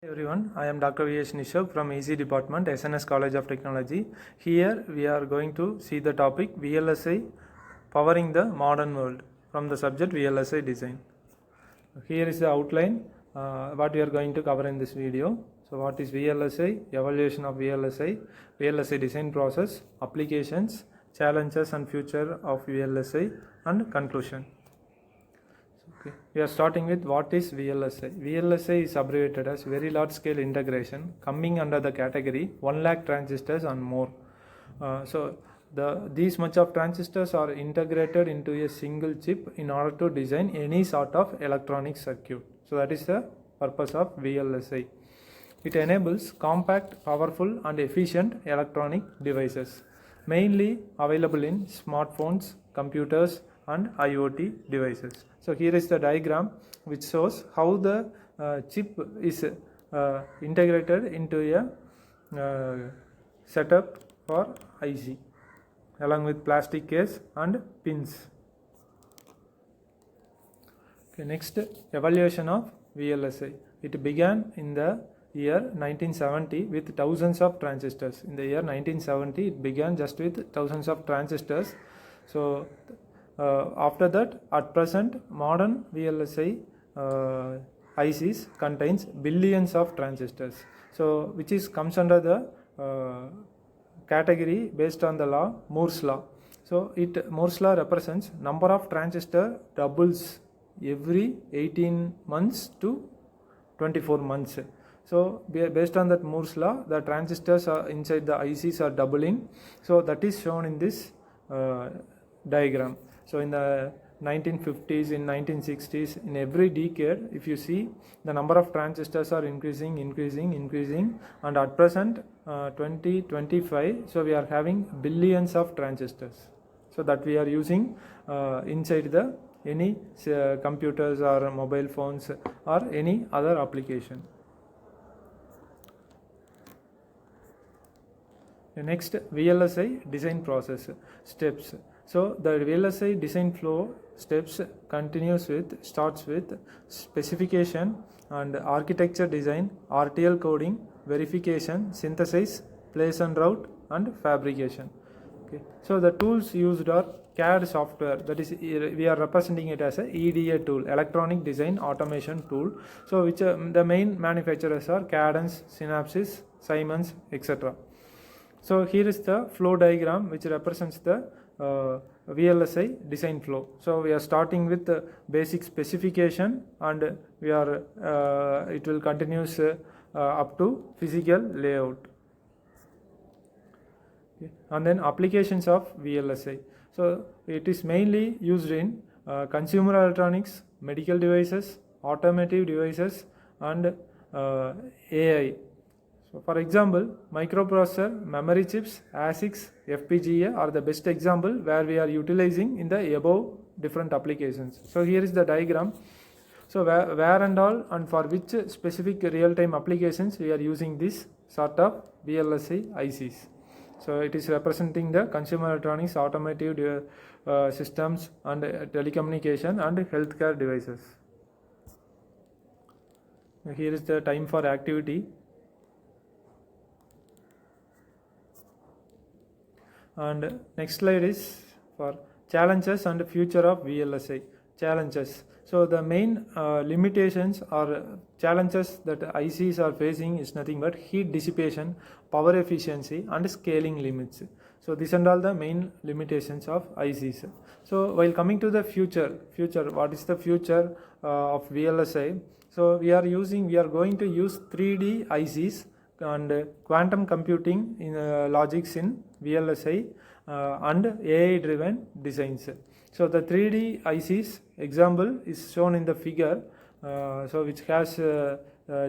Hey everyone, I am Dr. V.S. Nishok from EC Department, SNS College of Technology. Here we are going to see the topic VLSI powering the modern world from the subject VLSI design. Here is the outline what we are going to cover in this video. So what is VLSI, evaluation of VLSI, VLSI design process, applications, challenges and future of VLSI and conclusion. Okay. We are starting with what is VLSI. VLSI is abbreviated as Very Large Scale Integration, coming under the category 1 lakh transistors and more. These much of transistors are integrated into a single chip in order to design any sort of electronic circuit. So that is the purpose of VLSI. It enables compact, powerful and efficient electronic devices, mainly available in smartphones, computers and IoT devices. So here is the diagram which shows how the chip is integrated into a setup for IC along with plastic case and pins. Okay, next, evaluation of VLSI. It began in the year 1970 with thousands of transistors. In the year 1970 it began just with thousands of transistors. So after that, at present, modern VLSI ICs contains billions of transistors. So which comes under the category based on the law, Moore's law. So Moore's law represents number of transistor doubles every 18 months to 24 months. So based on that Moore's law, the transistors are inside the ICs are doubling. So that is shown in this diagram. So in the 1950s, in 1960s, in every decade, if you see, the number of transistors are increasing, and at present 2025, so we are having billions of transistors. So that we are using inside the any computers or mobile phones or any other application. The next, VLSI design process steps. So the VLSI design flow steps starts with specification and architecture design, RTL coding, verification, synthesis, place and route and fabrication. Okay. So the tools used are CAD software, that is we are representing it as a EDA tool, electronic design automation tool. So which the main manufacturers are Cadence, Synopsys, Siemens, etc. So here is the flow diagram which represents the VLSI design flow. So we are starting with the basic specification and we are it will continues up to physical layout. Okay. And then applications of VLSI. So it is mainly used in consumer electronics, medical devices, automotive devices and AI. So for example, microprocessor, memory chips, ASICs, FPGA are the best example where we are utilizing in the above different applications. So here is the diagram. So where and all and for which specific real-time applications we are using this sort of VLSI ICs. So it is representing the consumer electronics, automotive systems and telecommunication and healthcare devices. Here is the time for activity. And next slide is for challenges and future of VLSI. Challenges. So the main limitations or challenges that ICs are facing is nothing but heat dissipation, power efficiency and scaling limits. So these are all the main limitations of ICs. So while coming to the future, what is the future of VLSI? So we are going to use 3D ICs and quantum computing in logics in VLSI and AI driven designs. So the 3D ICs example is shown in the figure, so which has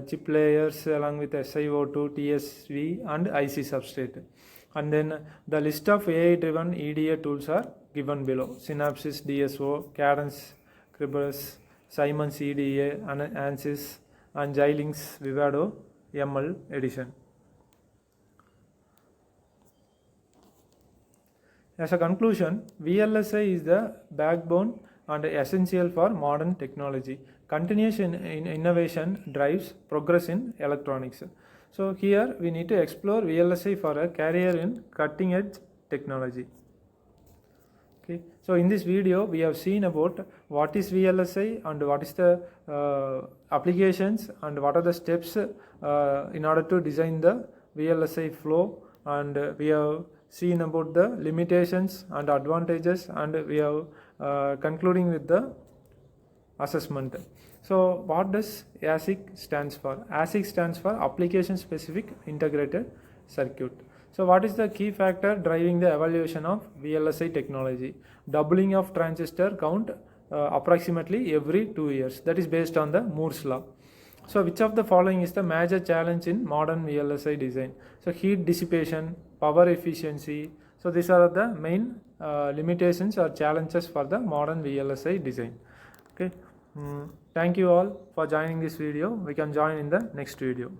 chip layers along with SiO2, TSV and IC substrate. And then the list of AI driven EDA tools are given below: Synopsys DSO, Cadence, Cribus, Siemens EDA, ANSYS and Xilinx Vivado ML edition. As a conclusion, VLSI is the backbone and essential for modern technology, continuous in innovation drives progress in electronics. So here we need to explore VLSI for a career in cutting edge technology. Okay, so in this video we have seen about what is VLSI and what is the applications and what are the steps in order to design the VLSI flow, and we have seen about the limitations and advantages, and we have concluding with the assessment. So what does ASIC stands for? ASIC stands for Application Specific Integrated Circuit. So what is the key factor driving the evaluation of VLSI technology? Doubling of transistor count approximately every 2 years. That is based on the Moore's law. So which of the following is the major challenge in modern VLSI design? So heat dissipation, power efficiency. So these are the main limitations or challenges for the modern VLSI design. Okay. Thank you all for joining this video. We can join in the next video.